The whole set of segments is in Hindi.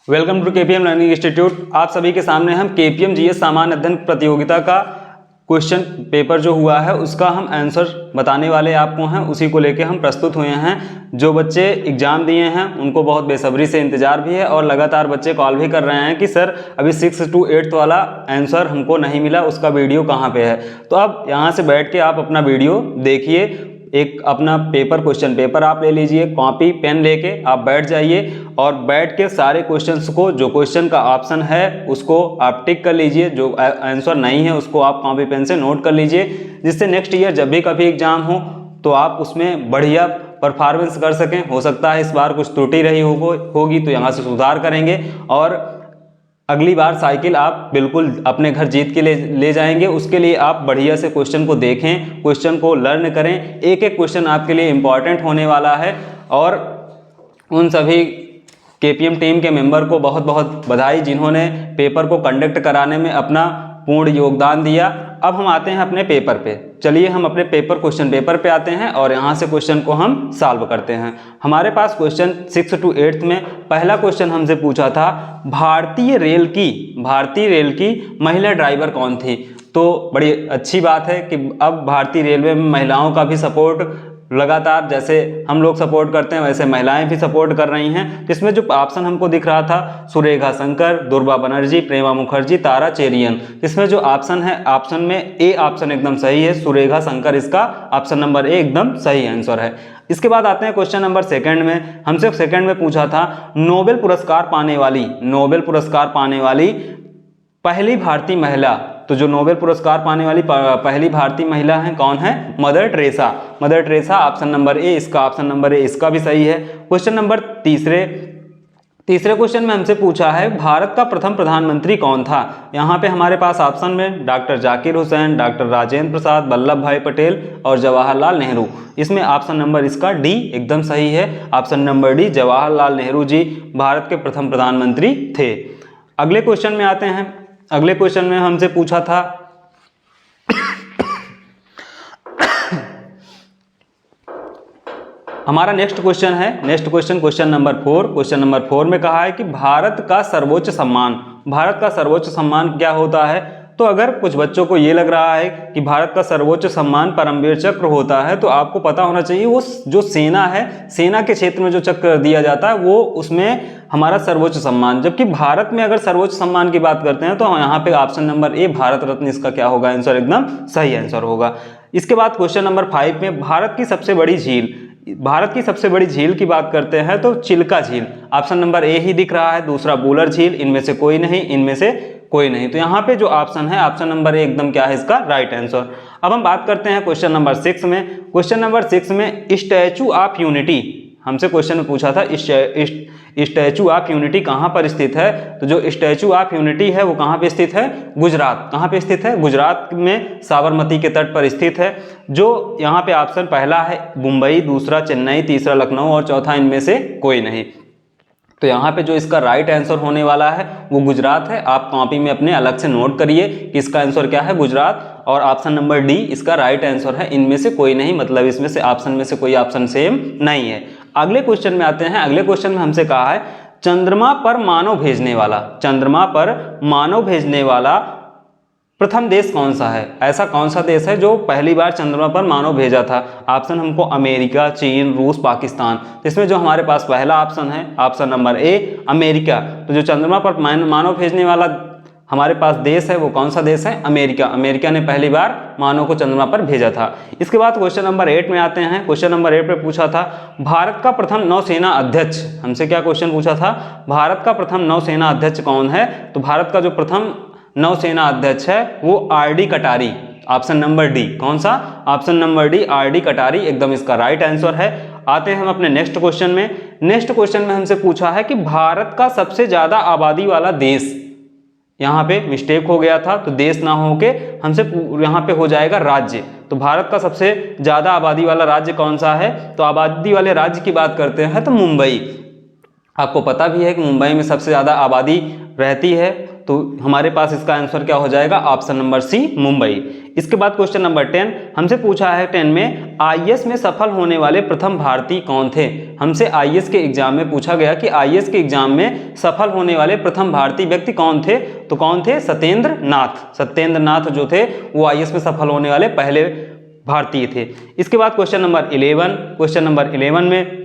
Welcome to KPM learning institute. आप सभी के सामने हम केपीएम जीएस सामान्य अध्ययन प्रतियोगिता का क्वेश्चन पेपर जो हुआ है उसका हम आंसर बताने वाले आपको हैं, उसी को लेके हम प्रस्तुत हुए हैं। जो बच्चे एग्जाम दिए हैं उनको बहुत बेसब्री से इंतजार भी है और लगातार बच्चे कॉल भी कर रहे हैं कि सर अभी 6 to 8 वाला आंसर हमको नहीं मिला, उसका वीडियो कहाँ पे है। तो अब यहाँ से बैठ के आप अपना वीडियो देखिए, एक अपना पेपर क्वेश्चन पेपर आप ले लीजिए, कॉपी पेन लेके आप बैठ जाइए और बैठ के सारे क्वेश्चंस को, जो क्वेश्चन का ऑप्शन है उसको आप टिक कर लीजिए, जो आंसर नहीं है उसको आप कॉपी पेन से नोट कर लीजिए, जिससे नेक्स्ट ईयर जब भी कभी एग्जाम हो तो आप उसमें बढ़िया परफॉर्मेंस कर सकें। हो सकता है इस बार कुछ त्रुटि रही होगी तो यहाँ से सुधार करेंगे और अगली बार साइकिल आप बिल्कुल अपने घर जीत के ले जाएंगे। उसके लिए आप बढ़िया से क्वेश्चन को देखें, क्वेश्चन को लर्न करें। एक एक क्वेश्चन आपके लिए इम्पॉर्टेंट होने वाला है और उन सभी केपीएम टीम के मेंबर को बहुत बहुत बधाई जिन्होंने पेपर को कंडक्ट कराने में अपना पूर्ण योगदान दिया। अब हम आते हैं अपने पेपर पे। चलिए हम अपने पेपर क्वेश्चन पेपर पे आते हैं और यहाँ से क्वेश्चन को हम सॉल्व करते हैं। हमारे पास क्वेश्चन 6 to 8 में पहला क्वेश्चन हमसे पूछा था भारतीय रेल की महिला ड्राइवर कौन थी। तो बड़ी अच्छी बात है कि अब भारतीय रेलवे में महिलाओं का भी सपोर्ट लगातार, जैसे हम लोग सपोर्ट करते हैं वैसे महिलाएं भी सपोर्ट कर रही हैं। इसमें जो ऑप्शन हमको दिख रहा था सुरेखा शंकर, दुर्गा बनर्जी, प्रेमा मुखर्जी, तारा चेरियन, इसमें जो ऑप्शन है ऑप्शन में ए ऑप्शन एकदम सही है, सुरेखा शंकर इसका ऑप्शन नंबर ए एकदम सही आंसर है। इसके बाद आते हैं क्वेश्चन नंबर सेकंड में। हमसे सेकंड में पूछा था नोबेल पुरस्कार पाने वाली पहली भारतीय महिला। तो जो नोबेल पुरस्कार पाने वाली पहली भारतीय महिला है कौन है? मदर टेरेसा ऑप्शन नंबर ए, इसका ऑप्शन नंबर ए इसका भी सही है। क्वेश्चन नंबर तीसरे क्वेश्चन में हमसे पूछा है भारत का प्रथम प्रधानमंत्री कौन था। यहाँ पे हमारे पास ऑप्शन में डॉक्टर जाकिर हुसैन, डॉक्टर राजेंद्र प्रसाद, वल्लभ भाई पटेल और जवाहरलाल नेहरू। इसमें ऑप्शन नंबर इसका डी एकदम सही है। Option number D, Jawaharlal Nehru ji Bharat के प्रथम प्रधानमंत्री थे। अगले क्वेश्चन में आते हैं। अगले क्वेश्चन में हमसे पूछा था हमारा नेक्स्ट क्वेश्चन है, क्वेश्चन नंबर 4। क्वेश्चन नंबर 4 में कहा है कि भारत का सर्वोच्च सम्मान क्या होता है। तो अगर कुछ बच्चों को ये लग रहा है कि भारत का सर्वोच्च सम्मान परमवीर चक्र होता है, तो आपको पता होना चाहिए वो जो सेना है, सेना के क्षेत्र में जो चक्र दिया जाता है वो उसमें हमारा सर्वोच्च सम्मान। जबकि भारत में अगर सर्वोच्च सम्मान की बात करते हैं तो यहाँ पे ऑप्शन नंबर ए भारत रत्न इसका क्या होगा? आंसर एकदम सही आंसर होगा। इसके बाद क्वेश्चन नंबर 5 में भारत की सबसे बड़ी झील की बात करते हैं तो चिल्का झील, ऑप्शन नंबर ए ही दिख रहा है। दूसरा बुलर झील, इनमें से कोई नहीं। तो यहाँ पे जो ऑप्शन है ऑप्शन नंबर ए एकदम क्या है इसका राइट आंसर। अब हम बात करते हैं क्वेश्चन नंबर 6 में। क्वेश्चन नंबर 6 में स्टैचू ऑफ यूनिटी हमसे क्वेश्चन में पूछा था स्टैचू ऑफ यूनिटी कहाँ पर स्थित है। तो जो स्टैचू ऑफ यूनिटी है वो कहाँ पे स्थित है? गुजरात। कहाँ पे स्थित है? गुजरात में साबरमती के तट पर स्थित है। जो यहाँ पे ऑप्शन पहला है मुंबई, दूसरा चेन्नई, तीसरा लखनऊ और चौथा इनमें से कोई नहीं। तो यहाँ पे जो इसका राइट आंसर होने वाला है वो गुजरात है। आप कॉपी में अपने अलग से नोट करिए कि इसका आंसर क्या है? गुजरात। और ऑप्शन नंबर डी इसका राइट आंसर है। इनमें से कोई नहीं, मतलब इसमें से ऑप्शन में से कोई ऑप्शन सेम नहीं है। अगले क्वेश्चन में आते हैं। अगले क्वेश्चन में हमसे कहा है चंद्रमा पर मानव भेजने वाला प्रथम देश कौन सा है। ऐसा कौन सा देश है जो पहली बार चंद्रमा पर मानव भेजा था। ऑप्शन हमको अमेरिका, चीन, रूस, पाकिस्तान। इसमें जो हमारे पास पहला ऑप्शन है ऑप्शन नंबर ए अमेरिका। तो जो चंद्रमा पर मानव भेजने वाला हमारे पास देश है वो कौन सा देश है? अमेरिका ने पहली बार मानव को चंद्रमा पर भेजा था। इसके बाद क्वेश्चन नंबर 8 में आते हैं। क्वेश्चन नंबर 8 में पूछा था भारत का प्रथम नौसेना अध्यक्ष। हमसे क्या क्वेश्चन पूछा था? भारत का प्रथम नौसेना अध्यक्ष कौन है। तो भारत का जो प्रथम नौसेना अध्यक्ष है वो आर.डी. कटारी, ऑप्शन नंबर डी। कौन सा? Option number D RD. कटारी एकदम इसका राइट आंसर है। आते हैं हम अपने नेक्स्ट क्वेश्चन में। नेक्स्ट क्वेश्चन में हमसे पूछा है कि भारत का सबसे ज्यादा आबादी वाला देश। यहाँ पे मिस्टेक हो गया था, तो देश ना होके हमसे यहाँ पे हो जाएगा राज्य। तो भारत का सबसे ज्यादा आबादी वाला राज्य कौन सा है? तो आबादी वाले राज्य की बात करते हैं तो मुंबई। आपको पता भी है कि मुंबई में सबसे ज्यादा आबादी रहती है। तो हमारे पास इसका आंसर क्या हो जाएगा, ऑप्शन नंबर सी मुंबई। इसके बाद क्वेश्चन नंबर 10 हमसे पूछा है 10 में आईएएस में सफल होने वाले प्रथम भारतीय कौन थे। हमसे आईएएस के एग्जाम में पूछा गया कि आईएएस के एग्जाम में सफल होने वाले प्रथम भारतीय व्यक्ति कौन थे, तो कौन थे, सत्येंद्र नाथ। सत्येंद्र नाथ जो थे वो आईएएस में सफल होने वाले पहले भारतीय थे। इसके बाद क्वेश्चन नंबर 11, क्वेश्चन नंबर 11 में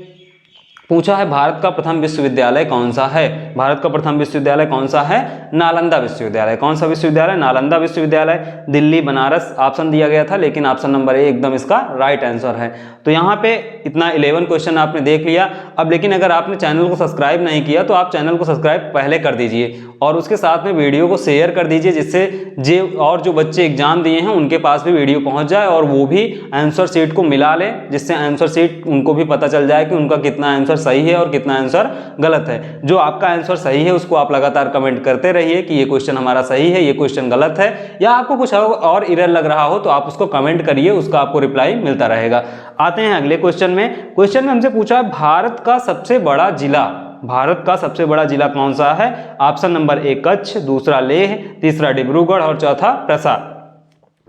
पूछा है भारत का प्रथम विश्वविद्यालय कौन सा है। भारत का प्रथम विश्वविद्यालय कौन सा है, नालंदा विश्वविद्यालय। कौन सा विश्वविद्यालय, नालंदा विश्वविद्यालय। दिल्ली, बनारस ऑप्शन दिया गया था, लेकिन ऑप्शन नंबर ए एकदम इसका राइट आंसर है। तो यहाँ पे इतना 11 क्वेश्चन आपने देख लिया। अब लेकिन अगर आपने चैनल को सब्सक्राइब नहीं किया तो आप चैनल को सब्सक्राइब पहले कर दीजिए और उसके साथ में वीडियो को शेयर कर दीजिए, जिससे जो बच्चे एग्जाम दिए हैं उनके पास भी वीडियो पहुंच जाए और वो भी आंसर शीट को मिला लें, जिससे आंसर शीट उनको भी पता चल जाए कि उनका कितना आंसर सही है और कितना आंसर गलत है। जो आपका आंसर सही है उसको आप लगातार कमेंट करते रहिए कि ये क्वेश्चन हमारा सही है, ये क्वेश्चन गलत है, या आपको कुछ और एरर लग रहा हो तो आप उसको कमेंट करिए, उसका आपको रिप्लाई मिलता रहेगा। आते हैं अगले क्वेश्चन में। क्वेश्चन में हमसे पूछा है भारत का सबसे बड़ा जिला। भारत का सबसे बड़ा जिला कौन सा है। ऑप्शन नंबर ए कच्छ, दूसरा लेह, तीसरा डिब्रूगढ़ और चौथा प्रसाद।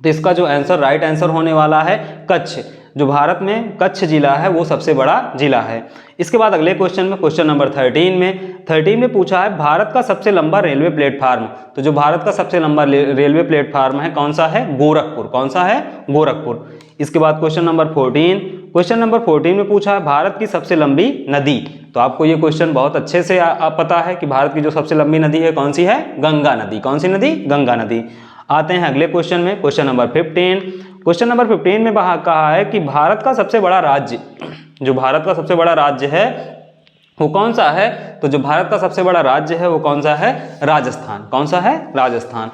तो इसका जो आंसर राइट आंसर होने वाला है कच्छ। जो भारत में कच्छ जिला है वो सबसे बड़ा जिला है। इसके बाद अगले क्वेश्चन में, क्वेश्चन नंबर 13 में पूछा है भारत का सबसे लंबा रेलवे प्लेटफार्म। तो जो भारत का सबसे लंबा रेलवे प्लेटफार्म है कौन सा है, गोरखपुर। कौन सा है, गोरखपुर। इसके बाद क्वेश्चन नंबर 14 में पूछा है भारत की सबसे लंबी नदी। तो आपको ये क्वेश्चन बहुत अच्छे से पता है कि भारत की जो सबसे लंबी नदी है कौन सी है, गंगा नदी। कौन सी नदी, गंगा नदी। आते हैं अगले क्वेश्चन में, क्वेश्चन नंबर 15। क्वेश्चन नंबर 15 में कहा है कि भारत का सबसे बड़ा राज्य, जो भारत का सबसे बड़ा राज्य है वो कौन सा है। तो जो भारत का सबसे बड़ा राज्य है वो कौन सा है, राजस्थान। कौन सा है, राजस्थान।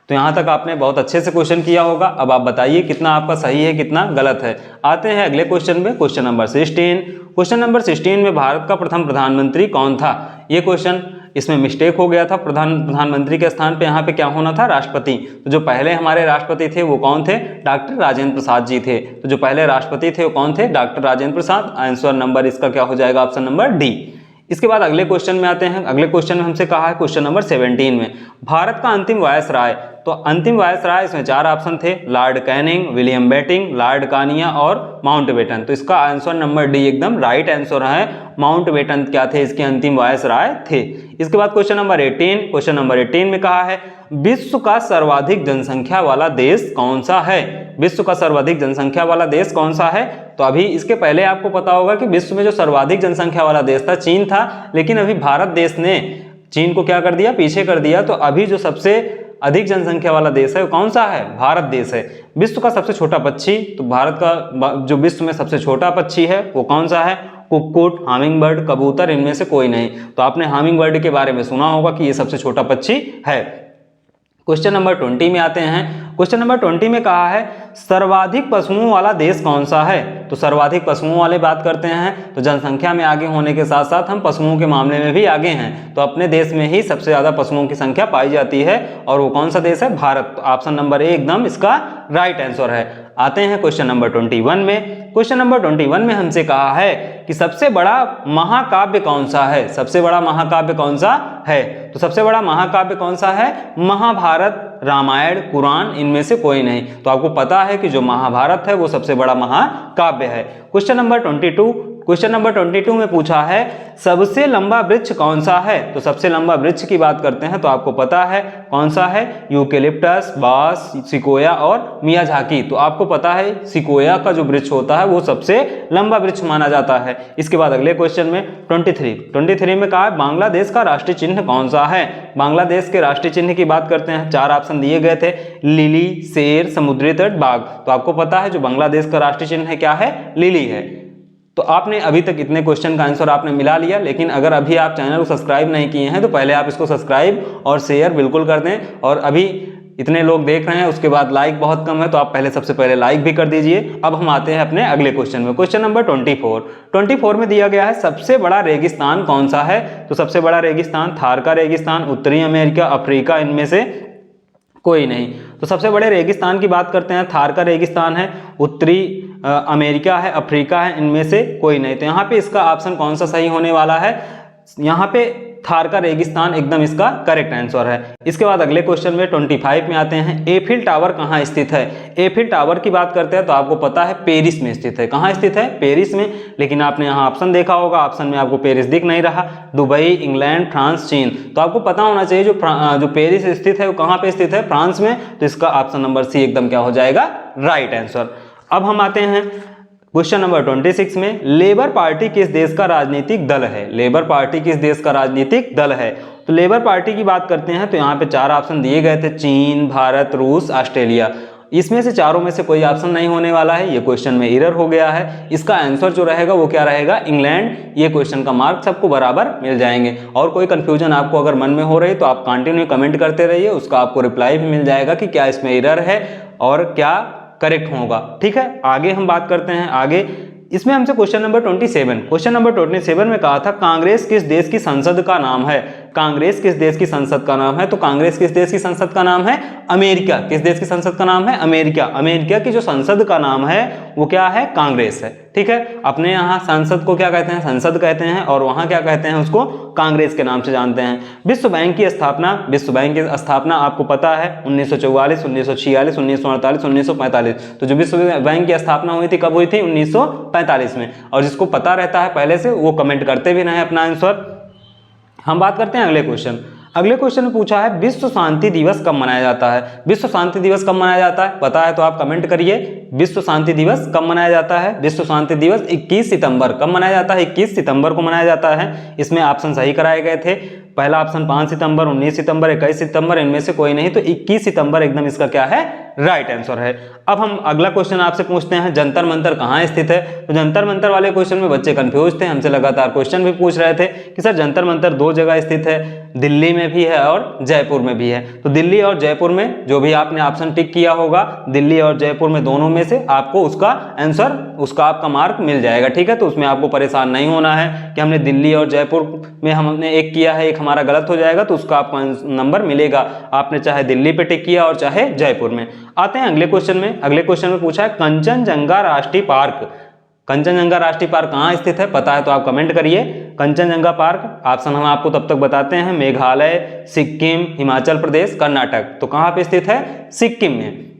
तो यहाँ तक आपने बहुत अच्छे से क्वेश्चन किया होगा। अब आप बताइए कितना आपका सही है कितना गलत है। आते हैं अगले क्वेश्चन में, क्वेश्चन नंबर 16। क्वेश्चन नंबर 16 में भारत का प्रथम प्रधानमंत्री कौन था। ये क्वेश्चन इसमें मिस्टेक हो गया था, प्रधानमंत्री के स्थान पे यहाँ पे क्या होना था, राष्ट्रपति। तो जो पहले हमारे राष्ट्रपति थे वो कौन थे, डॉक्टर राजेंद्र प्रसाद जी थे। तो जो पहले राष्ट्रपति थे वो कौन थे, doctor Rajendra Prasad. Answer number इसका क्या हो जाएगा, ऑप्शन नंबर डी। इसके बाद अगले क्वेश्चन में आते हैं। अगले क्वेश्चन में हमसे कहा है क्वेश्चन नंबर 17 में भारत का अंतिम वायसराय। तो अंतिम वायसराय इसमें 4 ऑप्शन थे, Lord Canning, William Bentinck, Lord कानिया और माउंटबेटन। तो इसका आंसर नंबर डी एकदम राइट आंसर है। माउंटबेटन क्या थे, इसके अंतिम वायसराय थे। इसके बाद क्वेश्चन नंबर 18। क्वेश्चन नंबर 18 में कहा है विश्व का सर्वाधिक जनसंख्या वाला देश कौन सा है। विश्व का सर्वाधिक जनसंख्या वाला देश कौन सा है। तो अभी इसके पहले आपको पता होगा कि विश्व में जो सर्वाधिक जनसंख्या वाला देश था चीन था, लेकिन अभी भारत देश ने चीन को क्या कर दिया, पीछे कर दिया। तो अभी जो सबसे अधिक जनसंख्या वाला देश है वो कौन सा है, भारत देश है। विश्व का सबसे छोटा पक्षी, तो भारत का जो विश्व में सबसे छोटा पक्षी है वो कौन सा है, कुक्कुट, हामिंग बर्ड, कबूतर, इनमें से कोई नहीं। तो आपने हामिंग बर्ड के बारे में सुना होगा कि ये सबसे छोटा पक्षी है। क्वेश्चन नंबर 20 में आते हैं। क्वेश्चन नंबर 20 में कहा है सर्वाधिक पशुओं वाला देश कौन सा है। तो सर्वाधिक पशुओं वाले बात करते हैं तो जनसंख्या में आगे होने के साथ साथ हम पशुओं के मामले में भी आगे हैं। तो अपने देश में ही सबसे ज्यादा पशुओं की संख्या पाई जाती है और वो कौन सा देश है, भारत। तो ऑप्शन नंबर ए एकदम इसका राइट आंसर है। आते हैं क्वेश्चन नंबर 21 में। क्वेश्चन नंबर 21 में हमसे कहा है कि सबसे बड़ा महाकाव्य कौन सा है। सबसे बड़ा महाकाव्य कौन सा है। तो सबसे बड़ा महाकाव्य कौन सा है, महाभारत, रामायण, कुरान, इनमें से कोई नहीं। तो आपको पता है कि जो महाभारत है वो सबसे बड़ा महाकाव्य है। Question number 22। क्वेश्चन नंबर 22 में पूछा है सबसे लंबा वृक्ष कौन सा है। तो सबसे लंबा वृक्ष की बात करते हैं तो आपको पता है कौन सा है, यूकेलिप्टस, बांस, सिकोया और मियाजाकी। तो आपको पता है सिकोया का जो वृक्ष होता है वो सबसे लंबा वृक्ष माना जाता है। इसके बाद अगले क्वेश्चन में 23 में कहा है बांग्लादेश का राष्ट्रीय चिन्ह कौन सा है। बांग्लादेश के राष्ट्रीय चिन्ह की बात करते हैं, 4 ऑप्शन दिए गए थे, लिली, शेर, समुद्री तट, बाघ। तो आपको पता है जो बांग्लादेश का राष्ट्रीय चिन्ह है क्या है, लिली है। तो आपने अभी तक इतने क्वेश्चन का आंसर आपने मिला लिया, लेकिन अगर अभी आप चैनल को सब्सक्राइब नहीं किए हैं तो पहले आप इसको सब्सक्राइब और शेयर बिल्कुल कर दें। और अभी इतने लोग देख रहे हैं उसके बाद लाइक बहुत कम है तो आप सबसे पहले लाइक भी कर दीजिए। अब हम आते हैं अपने अगले क्वेश्चन में। क्वेश्चन नंबर 24 में दिया गया है सबसे बड़ा रेगिस्तान कौन सा है। तो सबसे बड़ा रेगिस्तान थार का रेगिस्तान, उत्तरी अमेरिका, अफ्रीका, इनमें से कोई नहीं। तो सबसे बड़े रेगिस्तान की बात करते हैं, थार का रेगिस्तान है, उत्तरी अमेरिका है, अफ्रीका है, इनमें से कोई नहीं। तो यहाँ पे इसका ऑप्शन कौन सा सही होने वाला है, यहाँ पे थार का रेगिस्तान एकदम इसका करेक्ट आंसर है। इसके बाद अगले क्वेश्चन में 25 में आते हैं। एफिल टावर कहाँ स्थित है? एफिल टावर की बात करते हैं तो आपको पता है पेरिस में स्थित है। कहाँ स्थित है? पेरिस में। लेकिन आपने यहाँ ऑप्शन देखा होगा, ऑप्शन में आपको पेरिस दिख नहीं रहा। दुबई, इंग्लैंड, फ्रांस, चीन। तो आपको पता होना चाहिए जो पेरिस स्थित है वो कहाँ पे स्थित है? फ्रांस में। तो इसका ऑप्शन नंबर सी एकदम क्या हो जाएगा? Right answer. अब हम आते हैं क्वेश्चन नंबर 26 में। लेबर पार्टी किस देश का राजनीतिक दल है? लेबर पार्टी किस देश का राजनीतिक दल है? तो लेबर पार्टी की बात करते हैं तो यहाँ पे 4 ऑप्शन दिए गए थे, चीन, भारत, रूस, ऑस्ट्रेलिया। इसमें से चारों में से कोई ऑप्शन नहीं होने वाला है, ये क्वेश्चन में एरर हो गया है। इसका आंसर जो रहेगा वो क्या रहेगा? इंग्लैंड। ये क्वेश्चन का मार्क सबको बराबर मिल जाएंगे। और कोई कंफ्यूजन आपको अगर मन में हो रही तो आप कंटिन्यू कमेंट करते रहिए, उसका आपको रिप्लाई भी मिल जाएगा कि क्या इसमें एरर है और क्या करेक्ट होगा। ठीक है, आगे हम बात करते हैं। आगे इसमें हमसे क्वेश्चन नंबर 27 में कहा था कांग्रेस किस देश की संसद का नाम है? कांग्रेस किस देश की संसद का नाम है? तो कांग्रेस किस देश की संसद का नाम है? अमेरिका। किस देश की संसद का नाम है? अमेरिका। अमेरिका की जो संसद का नाम है वो क्या है? कांग्रेस है। ठीक है, अपने यहाँ संसद को क्या कहते हैं? संसद कहते हैं, और वहाँ क्या कहते हैं? उसको कांग्रेस के नाम से जानते हैं। विश्व बैंक की स्थापना आपको पता है 1944, 1946, 1948, 1945। तो जो विश्व बैंक की स्थापना हुई थी कब हुई थी? 1945 में। और जिसको पता रहता है पहले से वो कमेंट करते भी नहीं अपना आंसर। हम बात करते हैं अगले क्वेश्चन। अगले क्वेश्चन में पूछा है विश्व शांति दिवस कब मनाया जाता है? विश्व शांति दिवस कब मनाया जाता है? पता है तो आप कमेंट करिए। विश्व शांति दिवस कब मनाया जाता है? विश्व शांति दिवस 21 सितंबर। कब मनाया जाता है? 21 सितंबर को मनाया जाता है। इसमें ऑप्शन सही कराए गए थे। पहला ऑप्शन 5 सितंबर, 19 सितंबर, 21 सितंबर, इनमें से कोई नहीं। तो 21 सितंबर एकदम इसका क्या है? राइट आंसर है। अब हम अगला क्वेश्चन आपसे पूछते हैं, जंतर मंतर कहाँ स्थित है? तो जंतर मंतर वाले क्वेश्चन में बच्चे कंफ्यूज थे, हमसे लगातार क्वेश्चन भी पूछ रहे थे कि सर जंतर मंतर 2 जगह स्थित है, दिल्ली में भी है और जयपुर में भी है। तो दिल्ली और जयपुर में जो भी आपने ऑप्शन टिक किया होगा, दिल्ली और जयपुर में दोनों में से आपको उसका आंसर, उसका आपका मार्क मिल जाएगा। ठीक है, तो उसमें आपको परेशान नहीं होना है कि हमने दिल्ली और जयपुर में हमने एक किया है, एक हमारा गलत हो जाएगा, तो उसका आपको नंबर मिलेगा। आपने चाहे दिल्ली पे टिक किया और चाहे जयपुर में। आते हैं अगले क्वेश्चन में। अगले क्वेश्चन में पूछा है कंचनजंगा राष्ट्रीय पार्क। कंचनजंगा राष्ट्रीय पार्क कहाँ स्थित है? पता है तो आप कमेंट करिए। कंचनजंगा पार्क ऑप्शन हम आपको तब तक बताते हैं, मेघालय, सिक्किम, हिमाचल प्रदेश, कर्नाटक। तो कहाँ पे स्थित है? सिक्किम में।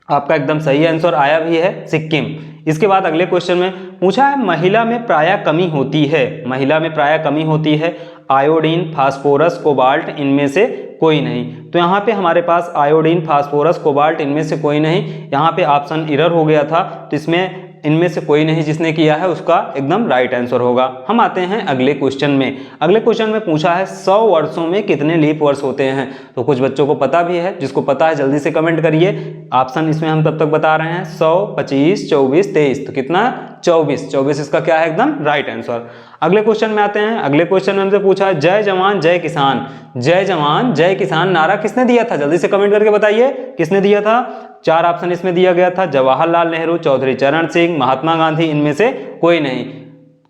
आपका एकदम सही आंसर आया भी है, सिक्किम। इसके बाद अगले क्वेश्चन में पूछा है महिला में प्रायः कमी होती है। महिला में प्रायः कमी होती है आयोडीन, फास्फोरस, कोबाल्ट, इनमें से कोई नहीं। तो यहाँ पे हमारे पास आयोडीन, फास्फोरस, कोबाल्ट, इनमें से कोई नहीं। यहाँ पे ऑप्शन एरर हो गया था, तो इसमें इनमें से कोई नहीं जिसने किया है उसका एकदम राइट आंसर होगा। हम आते हैं अगले क्वेश्चन में। अगले क्वेश्चन में पूछा है 100 वर्षों में कितने लीप वर्ष होते हैं? तो कुछ बच्चों को पता भी है, जिसको पता है जल्दी से कमेंट करिए। ऑप्शन इसमें हम तब तक बता रहे हैं 100, 25, 24, 23। तो कितना? 24 इसका क्या है? एकदम राइट आंसर। अगले क्वेश्चन में आते हैं। अगले क्वेश्चन में हमसे पूछा है जय जवान जय किसान। जय जवान जय किसान नारा किसने दिया था? जल्दी से कमेंट करके बताइए किसने दिया था। 4 ऑप्शन इसमें दिया गया था, जवाहरलाल नेहरू, चौधरी चरण सिंह, महात्मा गांधी, इनमें से कोई नहीं।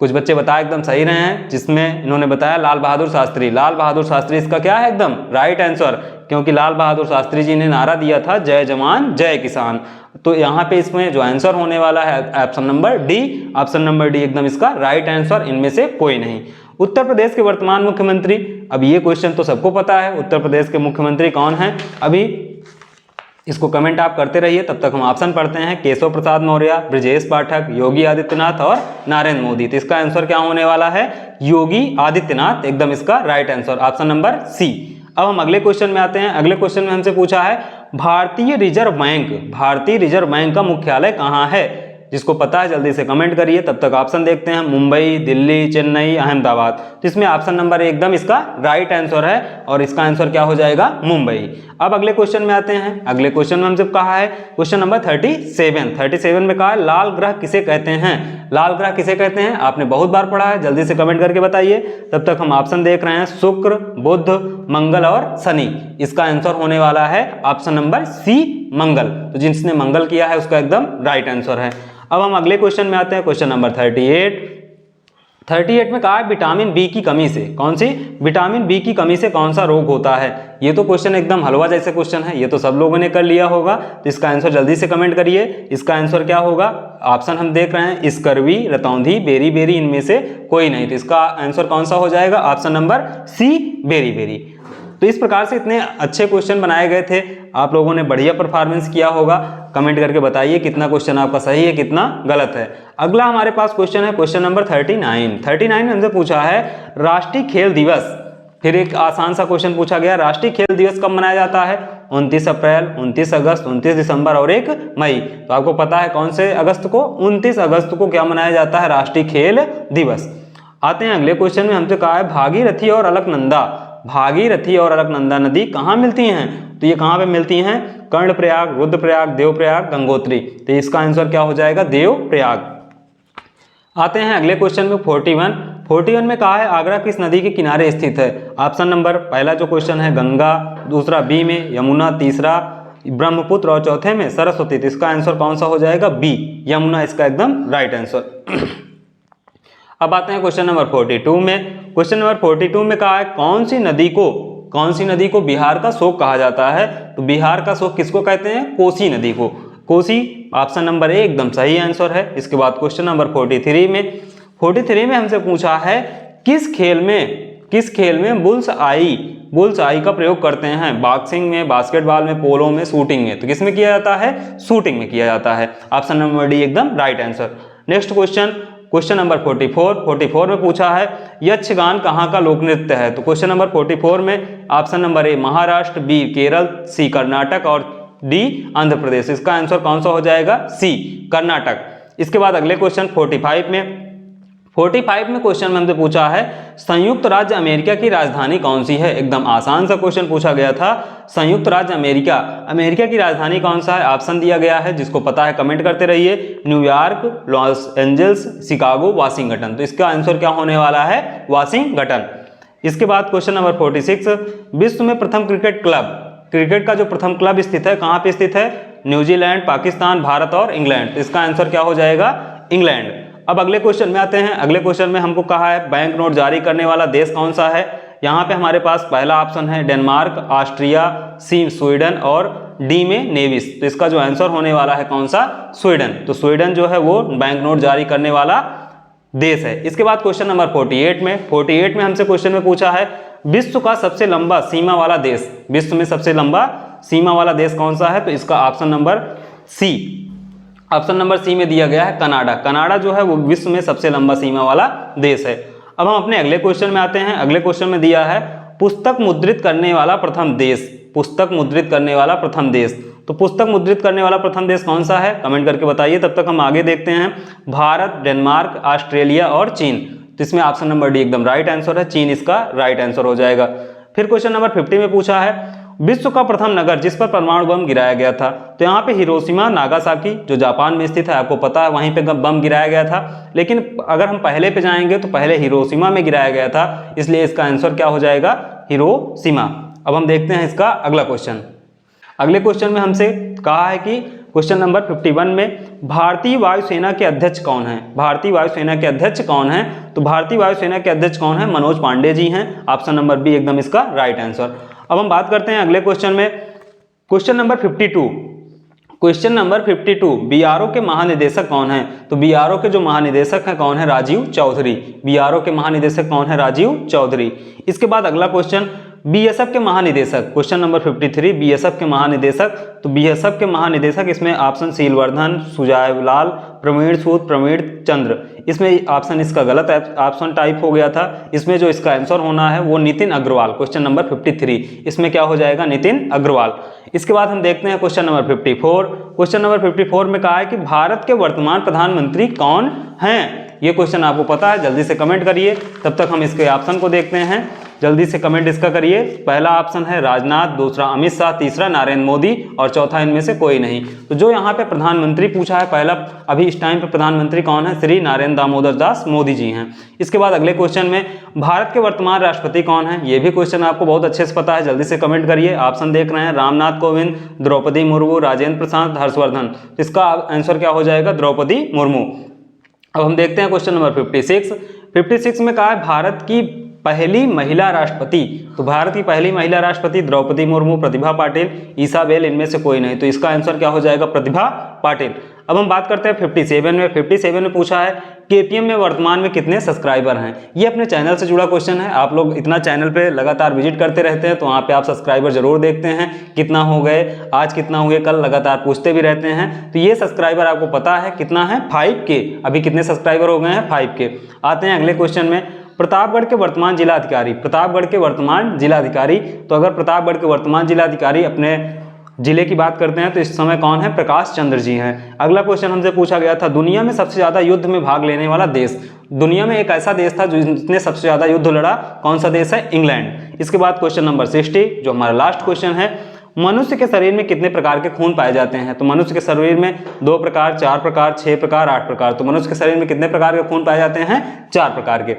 कुछ बच्चे बताया एकदम सही रहे हैं, जिसमें इन्होंने बताया लाल बहादुर शास्त्री। लाल बहादुर शास्त्री इसका क्या है? एकदम राइट आंसर, क्योंकि लाल बहादुर शास्त्री जी ने नारा दिया था जय जवान जय किसान। तो यहाँ पे इसमें जो आंसर होने वाला है option number D. Option number D एकदम इसका राइट आंसर, इनमें से कोई नहीं। उत्तर प्रदेश के वर्तमान मुख्यमंत्री, अब ये क्वेश्चन तो सबको पता है, उत्तर प्रदेश के मुख्यमंत्री कौन है? अभी इसको कमेंट आप करते रहिए, तब तक हम ऑप्शन पढ़ते हैं। केशव प्रसाद मौर्य, ब्रजेश पाठक, योगी आदित्यनाथ और नरेंद्र मोदी। तो इसका आंसर क्या होने वाला है? योगी आदित्यनाथ एकदम इसका right answer, option number C. अब हम अगले क्वेश्चन में आते हैं। अगले क्वेश्चन में हमसे पूछा है भारतीय रिजर्व बैंक का मुख्यालय कहाँ है? जिसको पता है जल्दी से कमेंट करिए, तब तक ऑप्शन देखते हैं। मुंबई, दिल्ली, चेन्नई, अहमदाबाद। तो इसमें ऑप्शन नंबर एकदम इसका राइट आंसर है, और इसका आंसर क्या हो जाएगा? मुंबई। अब अगले क्वेश्चन में आते हैं। अगले क्वेश्चन में हमसे कहा है क्वेश्चन नंबर 37 में कहा है लाल ग्रह किसे कहते हैं? लाल ग्रह किसे कहते हैं? आपने बहुत बार पढ़ा है, जल्दी से कमेंट करके बताइए। तब तक हम ऑप्शन देख रहे हैं, शुक्र, बुध, मंगल और शनि। इसका आंसर होने वाला है ऑप्शन नंबर सी, मंगल। तो जिसने मंगल किया है उसका एकदम राइट आंसर है। अब हम अगले क्वेश्चन में आते हैं, क्वेश्चन नंबर 38। 38 में कहा है विटामिन बी की कमी से, कौन सी, विटामिन बी की कमी से कौन सा रोग होता है। ये तो क्वेश्चन एकदम हलवा जैसे क्वेश्चन है, ये तो सब लोगों ने कर लिया होगा, तो इसका आंसर जल्दी से कमेंट करिए। इसका आंसर क्या होगा, ऑप्शन हम देख रहे हैं, स्कर्वी, रतौंधी, बेरी बेरी, इनमें से कोई नहीं, तो इसका आंसर कौन सा हो जाएगा, option number C, very very. तो इस प्रकार से इतने अच्छे क्वेश्चन बनाए गए थे, आप लोगों ने बढ़िया परफॉर्मेंस किया होगा। कमेंट करके बताइए कितना क्वेश्चन आपका सही है, कितना गलत है। अगला हमारे पास क्वेश्चन है क्वेश्चन नंबर 39 में हमसे पूछा है राष्ट्रीय खेल दिवस। फिर एक आसान सा क्वेश्चन पूछा गया, राष्ट्रीय खेल दिवस कब मनाया जाता है, 29 अप्रैल, 29 अगस्त, 29 दिसंबर और 1 मई। तो आपको पता है कौन से अगस्त को, 29 अगस्त को क्या मनाया जाता है, राष्ट्रीय खेल दिवस। आते हैं अगले क्वेश्चन में, हमसे कहा है भागीरथी और अलकनंदा, भागीरथी और अलकनंदा नदी कहाँ मिलती हैं, तो ये कहाँ पे मिलती हैं, कर्णप्रयाग, रुद्रप्रयाग, देवप्रयाग, गंगोत्री। तो इसका आंसर क्या हो जाएगा, देवप्रयाग। आते हैं अगले क्वेश्चन में 41 में कहा है आगरा किस नदी के किनारे स्थित है। ऑप्शन नंबर, पहला जो क्वेश्चन है गंगा, दूसरा बी में यमुना, तीसरा ब्रह्मपुत्र और चौथे में सरस्वती। तो इसका आंसर कौन सा हो जाएगा, बी, यमुना, इसका एकदम राइट आंसर। अब आते हैं क्वेश्चन नंबर 42 में। क्वेश्चन नंबर 42 में कहा है कौन सी नदी को बिहार का शोक कहा जाता है। तो बिहार का शोक किसको कहते हैं, कोसी नदी को, कोसी। ऑप्शन नंबर ए एकदम सही आंसर है। इसके बाद क्वेश्चन नंबर 43 में हमसे पूछा है किस खेल में बुल्स आई का प्रयोग करते हैं, बॉक्सिंग में, बास्केटबॉल में, पोलो में, शूटिंग में। तो किस में किया जाता है, शूटिंग में किया जाता है। ऑप्शन नंबर डी एकदम right answer. Next question number 44 में पूछा है यक्षगान कहाँ का लोक नृत्य है। तो क्वेश्चन नंबर 44 में option number A Maharashtra, B Kerala, C Karnataka और डी आंध्र प्रदेश। इसका आंसर कौन सा हो जाएगा, सी, कर्नाटक। इसके बाद अगले क्वेश्चन 45 में क्वेश्चन में हमसे पूछा है संयुक्त राज्य अमेरिका की राजधानी कौन सी है। एकदम आसान सा क्वेश्चन पूछा गया था, संयुक्त राज्य अमेरिका की राजधानी कौन सा है। ऑप्शन दिया गया है, जिसको पता है कमेंट करते रहिए, New York, Los Angeles, Chicago, Washington. तो इसका आंसर क्या होने वाला है, वाशिंगटन। इसके बाद क्वेश्चन नंबर 46, विश्व में प्रथम क्रिकेट का जो प्रथम क्लब स्थित है, कहाँ पे स्थित है, न्यूजीलैंड, पाकिस्तान, भारत और इंग्लैंड। तो इसका आंसर क्या हो जाएगा, इंग्लैंड। अब अगले क्वेश्चन में आते हैं। अगले क्वेश्चन में हमको कहा है बैंक नोट जारी करने वाला देश कौन सा है। यहाँ पे हमारे पास पहला ऑप्शन है डेनमार्क, ऑस्ट्रिया, सी स्वीडन और डी में नेविस। तो इसका जो आंसर होने वाला है कौन सा, स्वीडन। तो स्वीडन जो है वो बैंक नोट जारी करने वाला देश है। इसके बाद क्वेश्चन नंबर 48 में हमसे क्वेश्चन में पूछा है विश्व का सबसे लंबा सीमा वाला देश, विश्व में सबसे लंबा सीमा वाला देश कौन सा है। तो इसका ऑप्शन नंबर सी में दिया गया है कनाडा जो है वो विश्व में सबसे लंबा सीमा वाला देश है। अब हम अपने अगले क्वेश्चन में आते हैं। अगले क्वेश्चन में दिया है पुस्तक मुद्रित करने वाला प्रथम देश, पुस्तक मुद्रित करने वाला प्रथम देश। तो पुस्तक मुद्रित करने वाला प्रथम देश कौन सा है, कमेंट करके बताइए। तब तक हम आगे देखते हैं, भारत, डेनमार्क, ऑस्ट्रेलिया और चीन। तो इसमें ऑप्शन नंबर डी एकदम राइट आंसर है, चीन इसका राइट आंसर हो जाएगा। फिर क्वेश्चन नंबर 50 में पूछा है विश्व का प्रथम नगर जिस पर परमाणु बम गिराया गया था। तो यहाँ पे हिरोशिमा नागासाकी जो जापान में स्थित है, आपको पता है वहीं पे बम गिराया गया था। लेकिन अगर हम पहले पे जाएंगे तो पहले हिरोशिमा में गिराया गया था, इसलिए इसका आंसर क्या हो जाएगा, हिरोशिमा। अब हम देखते हैं इसका अगला क्वेश्चन। अगले क्वेश्चन में हमसे कहा है कि क्वेश्चन नंबर 51 में भारतीय वायुसेना के अध्यक्ष कौन है। भारतीय वायुसेना के अध्यक्ष कौन है। तो भारतीय वायुसेना के अध्यक्ष कौन है, मनोज पांडे जी हैं। ऑप्शन नंबर बी एकदम इसका राइट आंसर। अब हम बात करते हैं अगले क्वेश्चन में, क्वेश्चन नंबर 52 बीआरओ के महानिदेशक कौन है। तो बीआरओ के जो महानिदेशक हैं कौन है, राजीव चौधरी। बीआरओ के महानिदेशक कौन है, राजीव चौधरी। इसके बाद अगला क्वेश्चन बीएसएफ के महानिदेशक, क्वेश्चन नंबर 53 बीएसएफ के महानिदेशक। तो बीएसएफ के महानिदेशक इसमें ऑप्शन शीलवर्धन, सुजायलाल, प्रवीण सूद, प्रवीण चंद्र। इसमें ऑप्शन इसका गलत ऑप्शन टाइप हो गया था। इसमें जो इसका आंसर होना है वो नितिन अग्रवाल, क्वेश्चन नंबर 53। इसमें क्या हो जाएगा, नितिन अग्रवाल। इसके बाद हम देखते हैं क्वेश्चन नंबर 54। क्वेश्चन नंबर 54 में कहा है कि भारत के वर्तमान प्रधानमंत्री कौन हैं। ये क्वेश्चन आपको पता है, जल्दी से कमेंट करिए। तब तक हम इसके ऑप्शन को देखते हैं, जल्दी से कमेंट इसका करिए। पहला ऑप्शन है राजनाथ, दूसरा अमित शाह, तीसरा नरेंद्र मोदी और चौथा इनमें से कोई नहीं। तो जो यहाँ पे प्रधानमंत्री पूछा है पहला, अभी इस टाइम पे प्रधानमंत्री कौन है, श्री नरेंद्र दामोदर दास मोदी जी हैं। इसके बाद अगले क्वेश्चन में भारत के वर्तमान राष्ट्रपति कौन है। ये भी क्वेश्चन आपको बहुत अच्छे से पता है, जल्दी से कमेंट करिए। ऑप्शन देख रहे हैं रामनाथ कोविंद, द्रौपदी मुर्मू, राजेंद्र प्रसाद, हर्षवर्धन। तो इसका आंसर क्या हो जाएगा, द्रौपदी मुर्मू। अब हम देखते हैं क्वेश्चन नंबर 56। 56 में कहा है भारत की पहली महिला राष्ट्रपति, तो भारत की पहली महिला राष्ट्रपति द्रौपदी मुर्मू, प्रतिभा पाटिल, ईसाबेल, इनमें से कोई नहीं, तो इसका आंसर क्या हो जाएगा? प्रतिभा पाटिल। अब हम बात करते हैं 57 में। 57 में पूछा है केपीएम में वर्तमान में कितने सब्सक्राइबर हैं। ये अपने चैनल से जुड़ा क्वेश्चन है। आप लोग इतना चैनल पे लगातार विजिट करते रहते हैं तो वहाँ पे आप सब्सक्राइबर जरूर देखते हैं, कितना हो गए, आज कितना हो गए, कल लगातार पूछते भी रहते हैं। तो ये सब्सक्राइबर आपको पता है कितना है? 5K। अभी कितने सब्सक्राइबर हो गए हैं? 5K। आते हैं अगले क्वेश्चन में। प्रतापगढ़ के वर्तमान जिलाधिकारी, प्रतापगढ़ के वर्तमान जिलाधिकारी, तो अगर प्रतापगढ़ के वर्तमान जिलाधिकारी अपने जिले की बात करते हैं तो इस समय कौन है? प्रकाश चंद्र जी हैं। अगला क्वेश्चन हमसे पूछा गया था दुनिया में सबसे ज्यादा युद्ध में भाग लेने वाला देश। दुनिया में एक ऐसा देश था जिसने सबसे ज्यादा युद्ध लड़ा, कौन सा देश है? इंग्लैंड। इसके बाद क्वेश्चन नंबर 60 जो हमारा लास्ट क्वेश्चन है, मनुष्य के शरीर में कितने प्रकार के खून पाए जाते हैं? तो मनुष्य के शरीर में 2 प्रकार, 4 प्रकार, 6 प्रकार, 8 प्रकार। तो मनुष्य के शरीर में कितने प्रकार के खून पाए जाते हैं? 4 प्रकार के।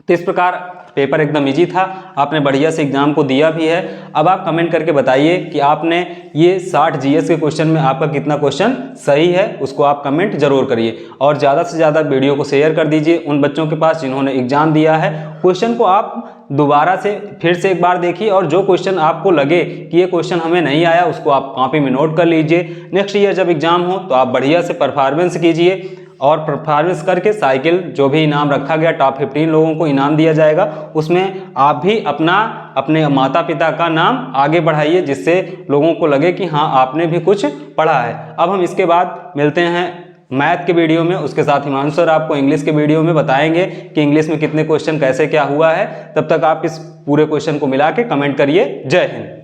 तो इस प्रकार पेपर एकदम इजी था, आपने बढ़िया से एग्जाम को दिया भी है। अब आप कमेंट करके बताइए कि आपने ये 60 जीएस के क्वेश्चन में आपका कितना क्वेश्चन सही है, उसको आप कमेंट जरूर करिए। और ज़्यादा से ज़्यादा वीडियो को शेयर कर दीजिए उन बच्चों के पास जिन्होंने एग्जाम दिया है। क्वेश्चन को आप दोबारा से फिर से एक बार देखिए और जो क्वेश्चन आपको लगे कि ये क्वेश्चन हमें नहीं आया उसको आप कॉपी में नोट कर लीजिए। नेक्स्ट ईयर जब एग्जाम हो तो आप बढ़िया से परफॉर्मेंस कीजिए और परफॉर्मेंस करके साइकिल जो भी इनाम रखा गया, टॉप 15 लोगों को इनाम दिया जाएगा, उसमें आप भी अपने माता पिता का नाम आगे बढ़ाइए जिससे लोगों को लगे कि हाँ आपने भी कुछ पढ़ा है। अब हम इसके बाद मिलते हैं मैथ के वीडियो में, उसके साथ हिमांशु सर आपको इंग्लिश के वीडियो में बताएंगे कि इंग्लिश में कितने क्वेश्चन कैसे क्या हुआ है। तब तक आप इस पूरे क्वेश्चन को मिला के कमेंट करिए। जय हिंद।